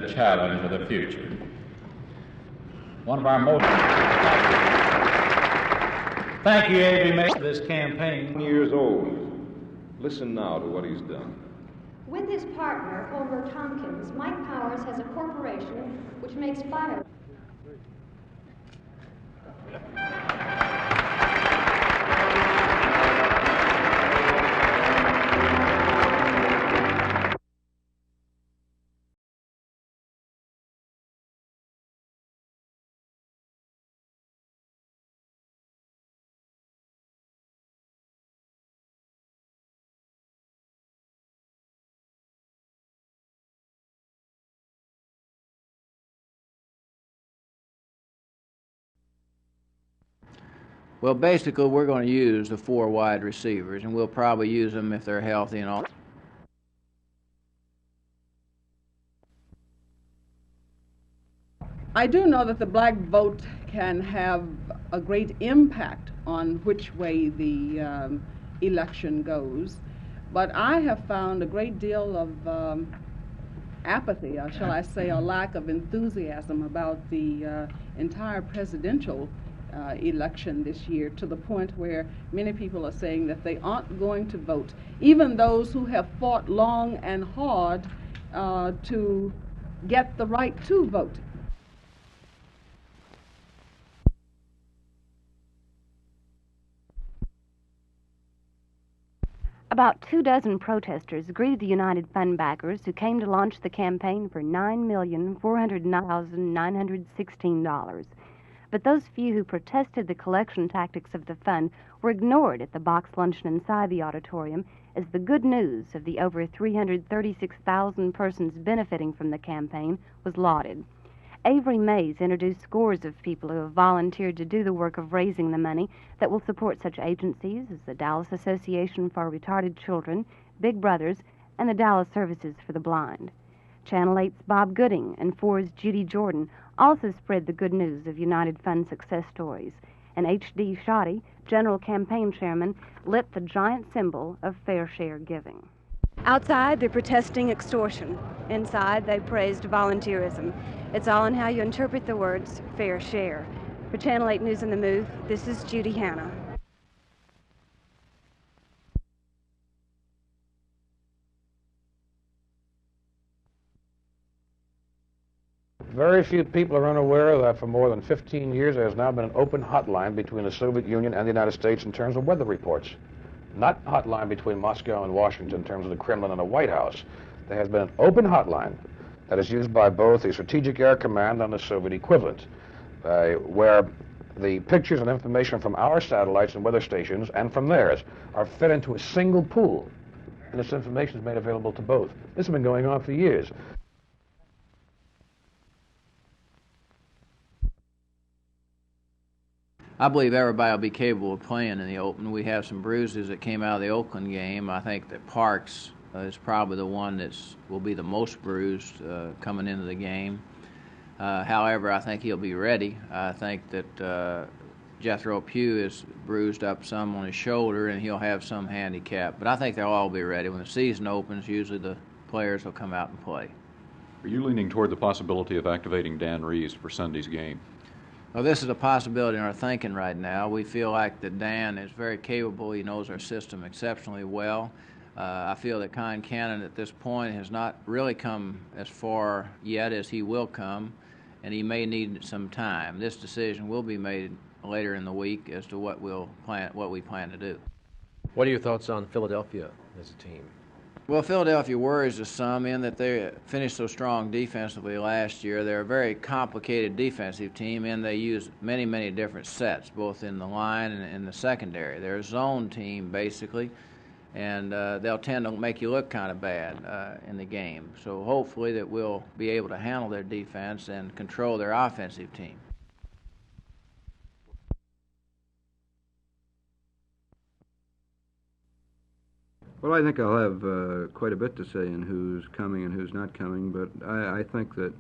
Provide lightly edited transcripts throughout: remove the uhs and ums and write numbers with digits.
the challenge of the future. One of our most... Thank you, A.B. for this campaign. Years old. Listen now to what he's done. With his partner, Homer Tompkins, Mike Powers has a corporation which makes fire. Well, basically, we're going to use the 4 wide receivers, and we'll probably use them if they're healthy and all. I do know that the black vote can have a great impact on which way the election goes, but I have found a great deal of apathy, or shall I say a lack of enthusiasm about the entire presidential election this year, to the point where many people are saying that they aren't going to vote, even those who have fought long and hard to get the right to vote. About 24 protesters greeted the United Fund backers who came to launch the campaign for $9,409,916. But those few who protested the collection tactics of the fund were ignored at the box luncheon inside the auditorium as the good news of the over 336,000 persons benefiting from the campaign was lauded. Avery Mays introduced scores of people who have volunteered to do the work of raising the money that will support such agencies as the Dallas Association for Retarded Children, Big Brothers, and the Dallas Services for the Blind. Channel 8's Bob Gooding and 4's Judy Jordan also spread the good news of United Fund success stories, and H.D. Shoddy, General Campaign Chairman, lit the giant symbol of fair share giving. Outside, they're protesting extortion. Inside, they praised volunteerism. It's all in how you interpret the words fair share. For Channel 8 News on the Move, this is Judy Hanna. Very few people are unaware that for more than 15 years there has now been an open hotline between the Soviet Union and the United States in terms of weather reports. Not a hotline between Moscow and Washington in terms of the Kremlin and the White House. There has been an open hotline that is used by both the Strategic Air Command and the Soviet equivalent, where the pictures and information from our satellites and weather stations and from theirs are fed into a single pool, and this information is made available to both. This has been going on for years. I believe everybody will be capable of playing in the open. We have some bruises that came out of the Oakland game. I think that Parks is probably the one that will be the most bruised coming into the game. However, I think he'll be ready. I think that Jethro Pugh is bruised up some on his shoulder, and he'll have some handicap. But I think they'll all be ready. When the season opens, usually the players will come out and play. Are you leaning toward the possibility of activating Dan Reeves for Sunday's game? Well, this is a possibility in our thinking right now. We feel like that Dan is very capable. He knows our system exceptionally well. I feel that Con Cannon at this point has not really come as far yet as he will come, and he may need some time. This decision will be made later in the week as to what we plan to do. What are your thoughts on Philadelphia as a team? Well, Philadelphia worries us some in that they finished so strong defensively last year. They're a very complicated defensive team, and they use many, many different sets, both in the line and in the secondary. They're a zone team, basically, and they'll tend to make you look kind of bad in the game. So hopefully that we'll be able to handle their defense and control their offensive team. Well, I think I'll have quite a bit to say in who's coming and who's not coming, but I think that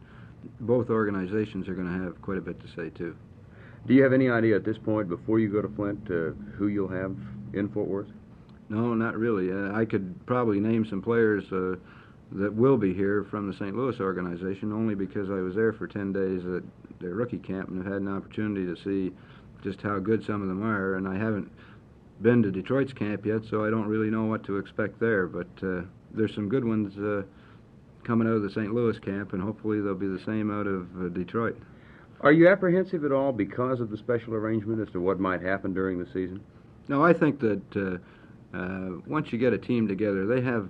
both organizations are going to have quite a bit to say, too. Do you have any idea at this point, before you go to Flint, who you'll have in Fort Worth? No, not really. I could probably name some players that will be here from the St. Louis organization, only because I was there for 10 days at their rookie camp and have had an opportunity to see just how good some of them are. And I haven't been to Detroit's camp yet, so I don't really know what to expect there. But there's some good ones coming out of the St. Louis camp, and hopefully they'll be the same out of Detroit. Are you apprehensive at all because of the special arrangement as to what might happen during the season? No, I think that once you get a team together, they have,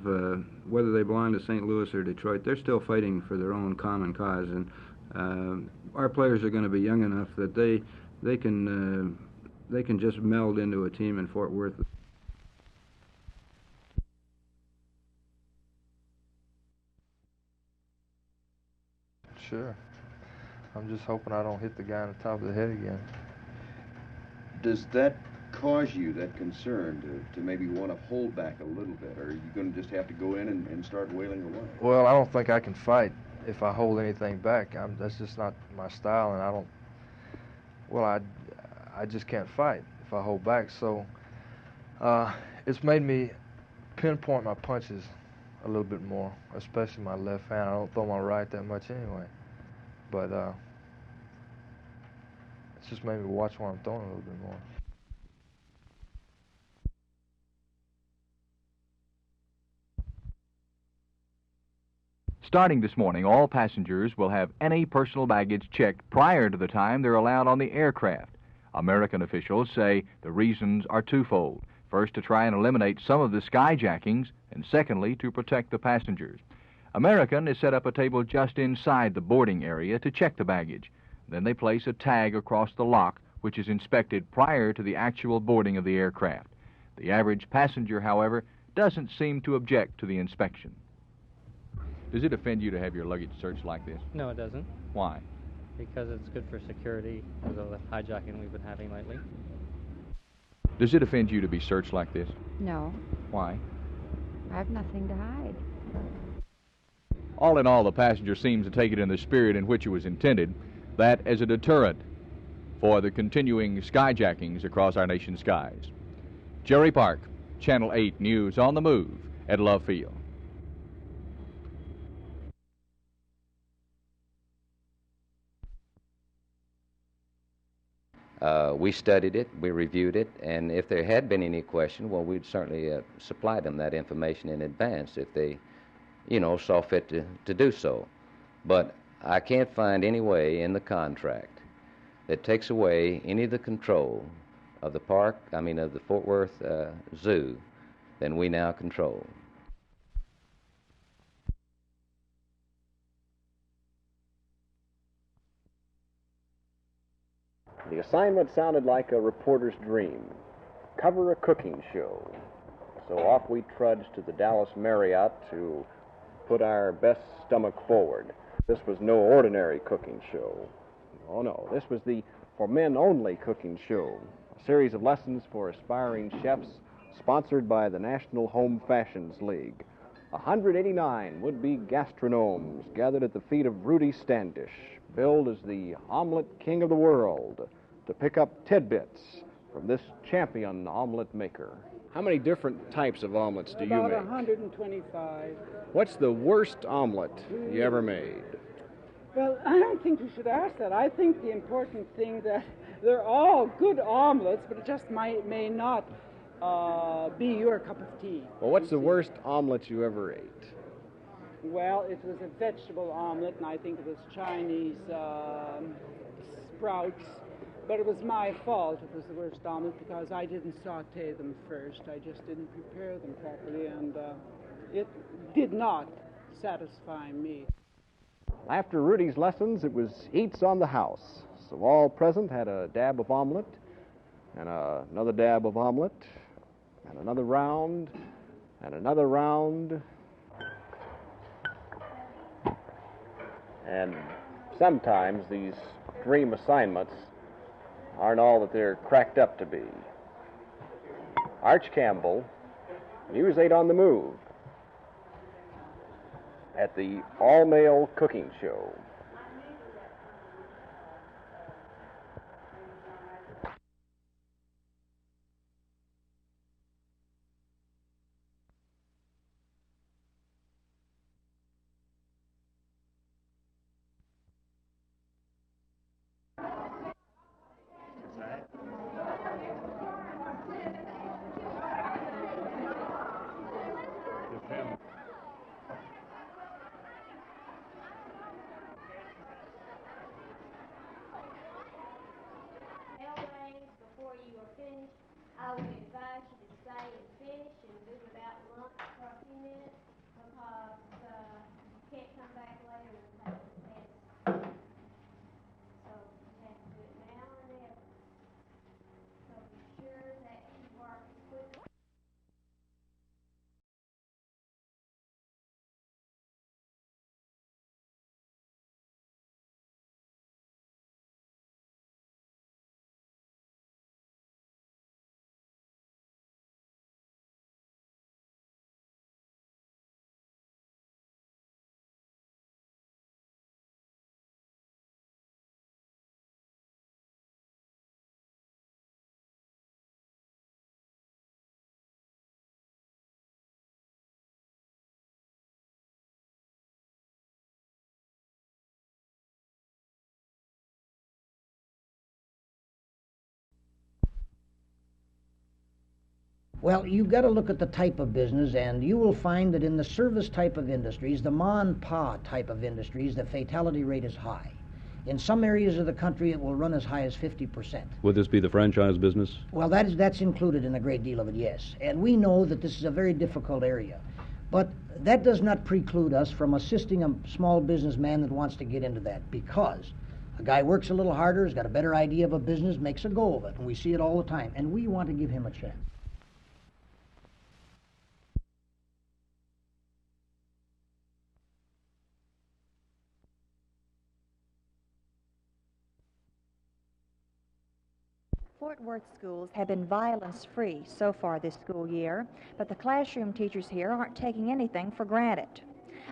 whether they belong to St. Louis or Detroit, they're still fighting for their own common cause. And our players are going to be young enough that they can just meld into a team in Fort Worth. Sure. I'm just hoping I don't hit the guy on the top of the head again. Does that cause you, that concern, to maybe want to hold back a little bit? Or are you going to just have to go in and start wailing away? Well, I don't think I can fight if I hold anything back. That's just not my style, and I just can't fight if I hold back. So it's made me pinpoint my punches a little bit more, especially my left hand. I don't throw my right that much anyway. But it's just made me watch what I'm throwing a little bit more. Starting this morning, all passengers will have any personal baggage checked prior to the time they're allowed on the aircraft. American officials say the reasons are twofold. First, to try and eliminate some of the skyjackings, and secondly, to protect the passengers. American has set up a table just inside the boarding area to check the baggage. Then they place a tag across the lock, which is inspected prior to the actual boarding of the aircraft. The average passenger, however, doesn't seem to object to the inspection. Does it offend you to have your luggage searched like this? No, it doesn't. Why? Because it's good for security because of the hijacking we've been having lately. Does it offend you to be searched like this? No. Why? I have nothing to hide. All in all, the passenger seems to take it in the spirit in which it was intended, that as a deterrent for the continuing skyjackings across our nation's skies. Jerry Park, Channel 8 News on the Move at Love Field. We studied it, we reviewed it, and if there had been any question, well, we'd certainly supply them that information in advance if they, saw fit to do so. But I can't find any way in the contract that takes away any of the control of the of the Fort Worth Zoo than we now control. The assignment sounded like a reporter's dream. Cover a cooking show. So off we trudged to the Dallas Marriott to put our best stomach forward. This was no ordinary cooking show. Oh no, this was the for men only cooking show. A series of lessons for aspiring chefs sponsored by the National Home Fashions League. 189 would-be gastronomes gathered at the feet of Rudy Stanish, billed as the Omelet King of the world, to pick up tidbits from this champion omelet maker. How many different types of omelets do you make? About 125. What's the worst omelet you ever made? Well, I don't think you should ask that. I think the important thing that they're all good omelets, but it just may not be your cup of tea. Well, what's the worst omelet you ever ate? Well, it was a vegetable omelet, and I think it was Chinese sprouts. But it was my fault it was the worst omelet because I didn't saute them first. I just didn't prepare them properly, and it did not satisfy me. After Rudy's lessons, it was eats on the house. So all present had a dab of omelet, and another dab of omelet, and another round, and another round. And sometimes these dream assignments aren't all that they're cracked up to be. Arch Campbell, News 8 on the Move, at the all-male cooking show. Well, you've got to look at the type of business, and you will find that in the service type of industries, the ma and pa type of industries, the fatality rate is high. In some areas of the country, it will run as high as 50%. Would this be the franchise business? Well, that's included in a great deal of it, yes. And we know that this is a very difficult area. But that does not preclude us from assisting a small businessman that wants to get into that, because a guy works a little harder, has got a better idea of a business, makes a go of it, and we see it all the time, and we want to give him a chance. Fort Worth schools have been violence-free so far this school year, but the classroom teachers here aren't taking anything for granted.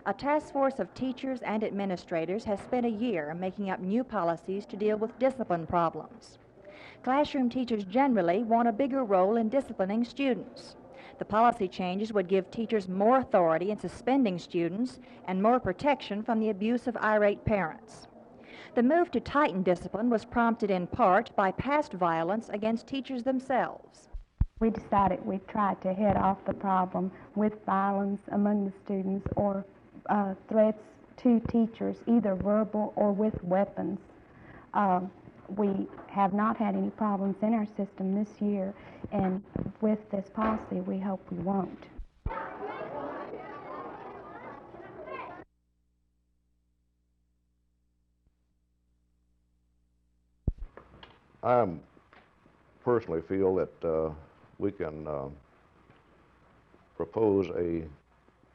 A task force of teachers and administrators has spent a year making up new policies to deal with discipline problems. Classroom teachers generally want a bigger role in disciplining students. The policy changes would give teachers more authority in suspending students and more protection from the abuse of irate parents. The move to tighten discipline was prompted in part by past violence against teachers themselves. We decided we'd try to head off the problem with violence among the students or threats to teachers, either verbal or with weapons. We have not had any problems in our system this year, and with this policy, we hope we won't. I personally feel that we can propose a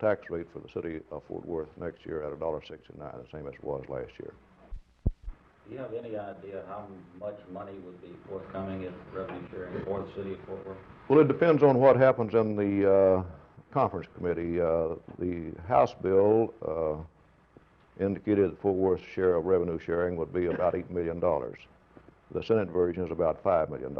tax rate for the city of Fort Worth next year at $1.69, the same as it was last year. Do you have any idea how much money would be forthcoming if revenue sharing for the city of Fort Worth? Well, it depends on what happens in the conference committee. The House bill indicated that Fort Worth's share of revenue sharing would be about $8 million. The Senate version is about $5 million.